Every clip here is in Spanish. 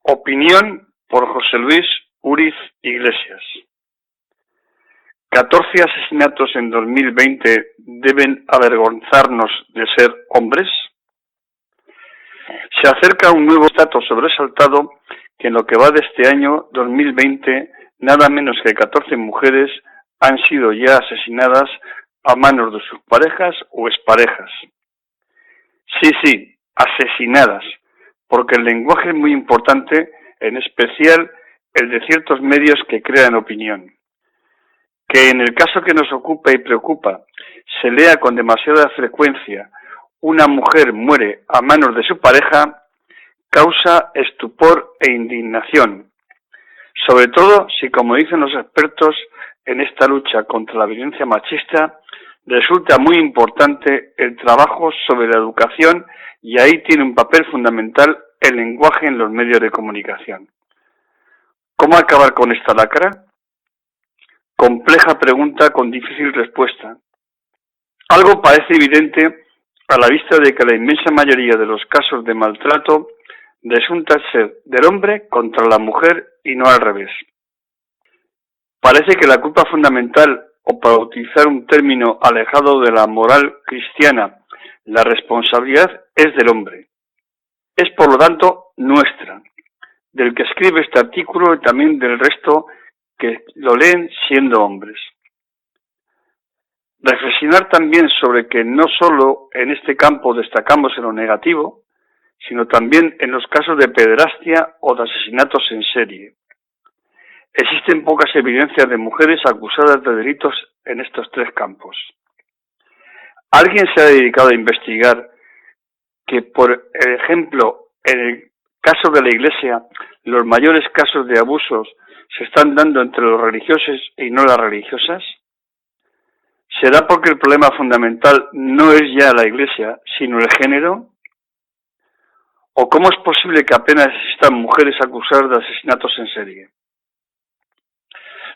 Opinión por José Luis Uriz Iglesias. 14 asesinatos en 2020 deben avergonzarnos de ser hombres. Se acerca un nuevo dato sobresaltado que en lo que va de este año 2020, nada menos que 14 mujeres han sido ya asesinadas a manos de sus parejas o exparejas. Sí, asesinadas, porque el lenguaje es muy importante, en especial el de ciertos medios que crean opinión. Que en el caso que nos ocupa y preocupa se lea con demasiada frecuencia una mujer muere a manos de su pareja, causa estupor e indignación, sobre todo si, como dicen los expertos en esta lucha contra la violencia machista, resulta muy importante el trabajo sobre la educación y ahí tiene un papel fundamental el lenguaje en los medios de comunicación. ¿Cómo acabar con esta lacra? Compleja pregunta con difícil respuesta. Algo parece evidente a la vista de que la inmensa mayoría de los casos de maltrato resulta ser del hombre contra la mujer y no al revés. Parece que la culpa fundamental, o para utilizar un término alejado de la moral cristiana, la responsabilidad es del hombre. Es por lo tanto nuestra, del que escribe este artículo y también del resto que lo leen siendo hombres. Reflexionar también sobre que no solo en este campo destacamos en lo negativo, sino también en los casos de pederastia o de asesinatos en serie. Existen pocas evidencias de mujeres acusadas de delitos en estos tres campos. ¿Alguien se ha dedicado a investigar que, por ejemplo, en el caso de la Iglesia, los mayores casos de abusos se están dando entre los religiosos y no las religiosas? ¿Será porque el problema fundamental no es ya la Iglesia, sino el género? ¿O cómo es posible que apenas existan mujeres acusadas de asesinatos en serie?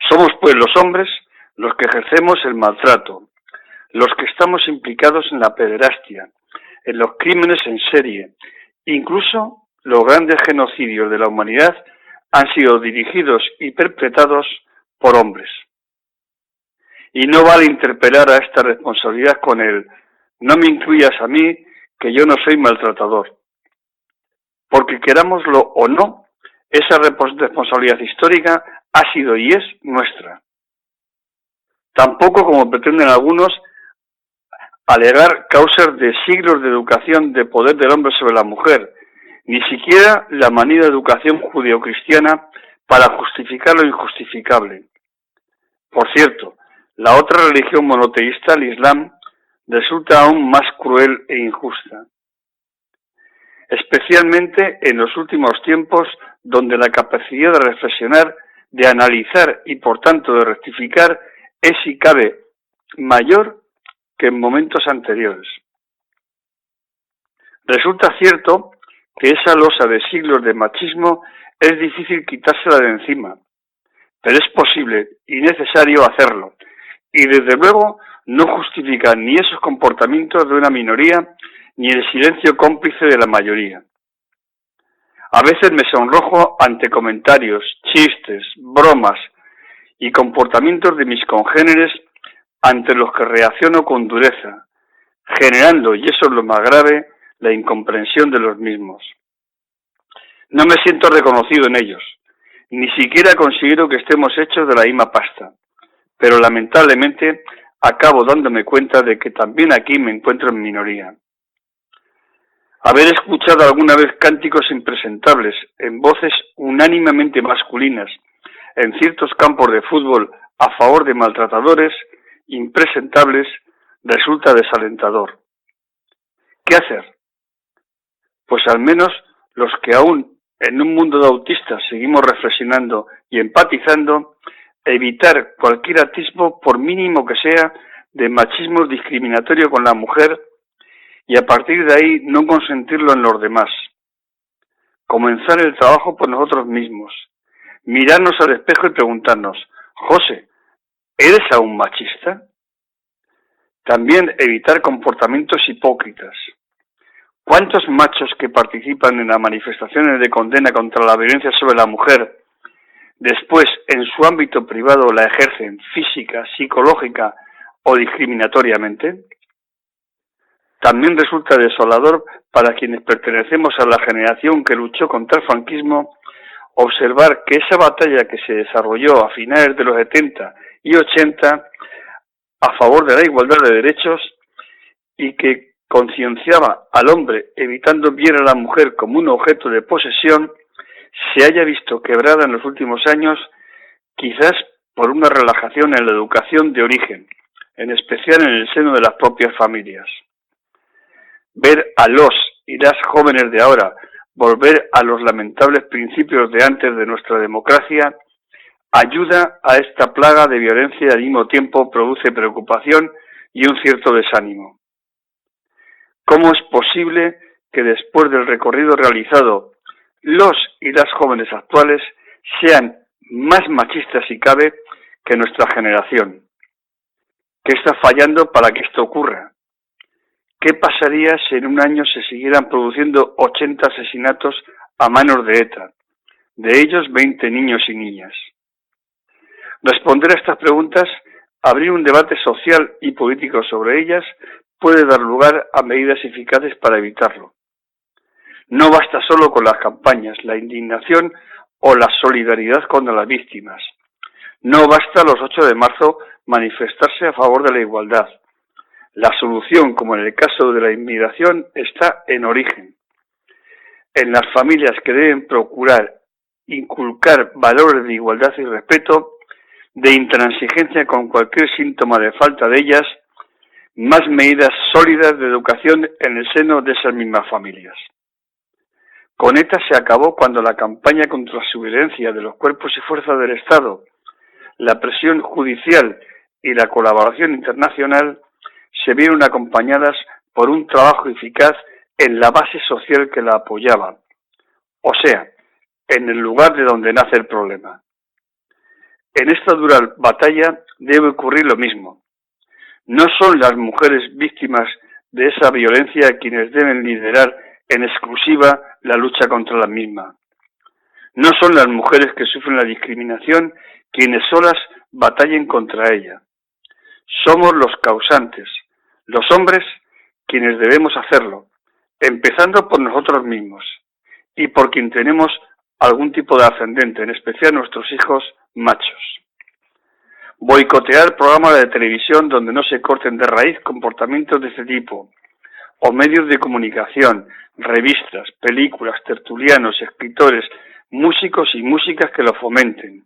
Somos pues los hombres los que ejercemos el maltrato, los que estamos implicados en la pederastia, en los crímenes en serie, incluso los grandes genocidios de la humanidad han sido dirigidos y perpetrados por hombres. Y no vale interpelar a esta responsabilidad con el «no me incluyas a mí, que yo no soy maltratador». Porque querámoslo o no, esa responsabilidad histórica ha sido y es nuestra. Tampoco, como pretenden algunos, alegar causas de siglos de educación de poder del hombre sobre la mujer, ni siquiera la manida educación judeocristiana para justificar lo injustificable. Por cierto, la otra religión monoteísta, el Islam, resulta aún más cruel e injusta. Especialmente en los últimos tiempos, donde la capacidad de reflexionar, de analizar y por tanto de rectificar es, si cabe, mayor que en momentos anteriores. Resulta cierto que esa losa de siglos de machismo es difícil quitársela de encima, pero es posible y necesario hacerlo, y desde luego no justifica ni esos comportamientos de una minoría ni el silencio cómplice de la mayoría. A veces me sonrojo ante comentarios, chistes, bromas y comportamientos de mis congéneres ante los que reacciono con dureza, generando, y eso es lo más grave, la incomprensión de los mismos. No me siento reconocido en ellos, ni siquiera considero que estemos hechos de la misma pasta, pero lamentablemente acabo dándome cuenta de que también aquí me encuentro en minoría. Haber escuchado alguna vez cánticos impresentables en voces unánimemente masculinas en ciertos campos de fútbol a favor de maltratadores impresentables resulta desalentador. ¿Qué hacer? Pues al menos los que aún en un mundo de autistas seguimos reflexionando y empatizando, evitar cualquier atisbo, por mínimo que sea, de machismo discriminatorio con la mujer y a partir de ahí no consentirlo en los demás. Comenzar el trabajo por nosotros mismos. Mirarnos al espejo y preguntarnos, José, ¿eres aún machista? También evitar comportamientos hipócritas. ¿Cuántos machos que participan en las manifestaciones de condena contra la violencia sobre la mujer, después en su ámbito privado la ejercen física, psicológica o discriminatoriamente? También resulta desolador para quienes pertenecemos a la generación que luchó contra el franquismo observar que esa batalla que se desarrolló a finales de los 70 y 80 a favor de la igualdad de derechos y que concienciaba al hombre evitando ver a la mujer como un objeto de posesión, se haya visto quebrada en los últimos años, quizás por una relajación en la educación de origen, en especial en el seno de las propias familias. Ver a los y las jóvenes de ahora volver a los lamentables principios de antes de nuestra democracia ayuda a esta plaga de violencia y al mismo tiempo produce preocupación y un cierto desánimo. ¿Cómo es posible que después del recorrido realizado los y las jóvenes actuales sean más machistas si cabe que nuestra generación? ¿Qué está fallando para que esto ocurra? ¿Qué pasaría si en un año se siguieran produciendo 80 asesinatos a manos de ETA? De ellos 20 niños y niñas. Responder a estas preguntas, abrir un debate social y político sobre ellas, puede dar lugar a medidas eficaces para evitarlo. No basta solo con las campañas, la indignación o la solidaridad con las víctimas. No basta los 8 de marzo manifestarse a favor de la igualdad. La solución, como en el caso de la inmigración, está en origen. En las familias que deben procurar inculcar valores de igualdad y respeto, de intransigencia con cualquier síntoma de falta de ellas, más medidas sólidas de educación en el seno de esas mismas familias. Con ETA se acabó cuando la campaña contra la violencia de los cuerpos y fuerzas del Estado, la presión judicial y la colaboración internacional se vieron acompañadas por un trabajo eficaz en la base social que la apoyaba, o sea, en el lugar de donde nace el problema. En esta dura batalla debe ocurrir lo mismo. No son las mujeres víctimas de esa violencia quienes deben liderar en exclusiva la lucha contra la misma. No son las mujeres que sufren la discriminación quienes solas batallen contra ella. Somos los causantes, los hombres, quienes debemos hacerlo, empezando por nosotros mismos y por quien tenemos algún tipo de ascendente, en especial nuestros hijos machos. Boicotear programas de televisión donde no se corten de raíz comportamientos de este tipo, o medios de comunicación, revistas, películas, tertulianos, escritores, músicos y músicas que lo fomenten,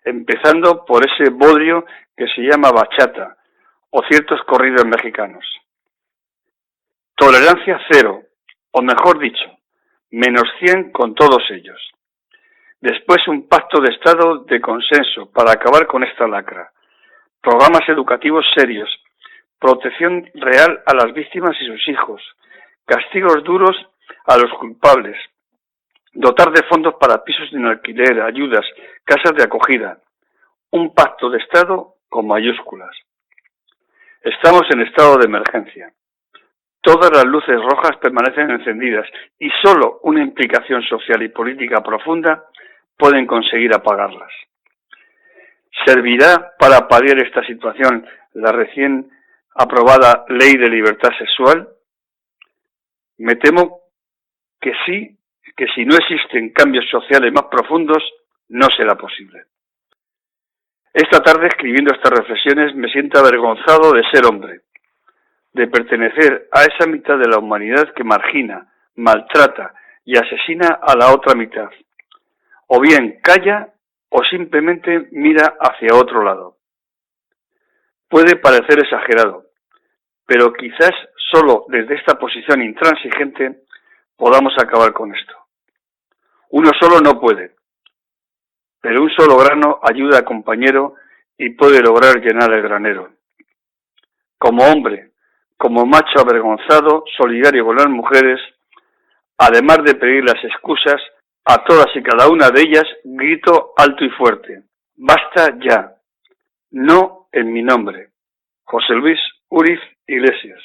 empezando por ese bodrio que se llama bachata, o ciertos corridos mexicanos. Tolerancia cero, o mejor dicho, -100 con todos ellos. Después un pacto de Estado de consenso para acabar con esta lacra. Programas educativos serios, protección real a las víctimas y sus hijos, castigos duros a los culpables, dotar de fondos para pisos en alquiler, ayudas, casas de acogida. Un pacto de Estado con mayúsculas. Estamos en estado de emergencia. Todas las luces rojas permanecen encendidas y solo una implicación social y política profunda pueden conseguir apagarlas. ¿Servirá para paliar esta situación la recién aprobada Ley de Libertad Sexual? Me temo que sí, que si no existen cambios sociales más profundos, no será posible. Esta tarde, escribiendo estas reflexiones, me siento avergonzado de ser hombre, de pertenecer a esa mitad de la humanidad que margina, maltrata y asesina a la otra mitad. O bien calla o simplemente mira hacia otro lado. Puede parecer exagerado, pero quizás solo desde esta posición intransigente podamos acabar con esto. Uno solo no puede, pero un solo grano ayuda al compañero y puede lograr llenar el granero. Como hombre, como macho avergonzado, solidario con las mujeres, además de pedir las excusas, a todas y cada una de ellas grito alto y fuerte: ¡basta ya! No en mi nombre. José Luis Uriz Iglesias.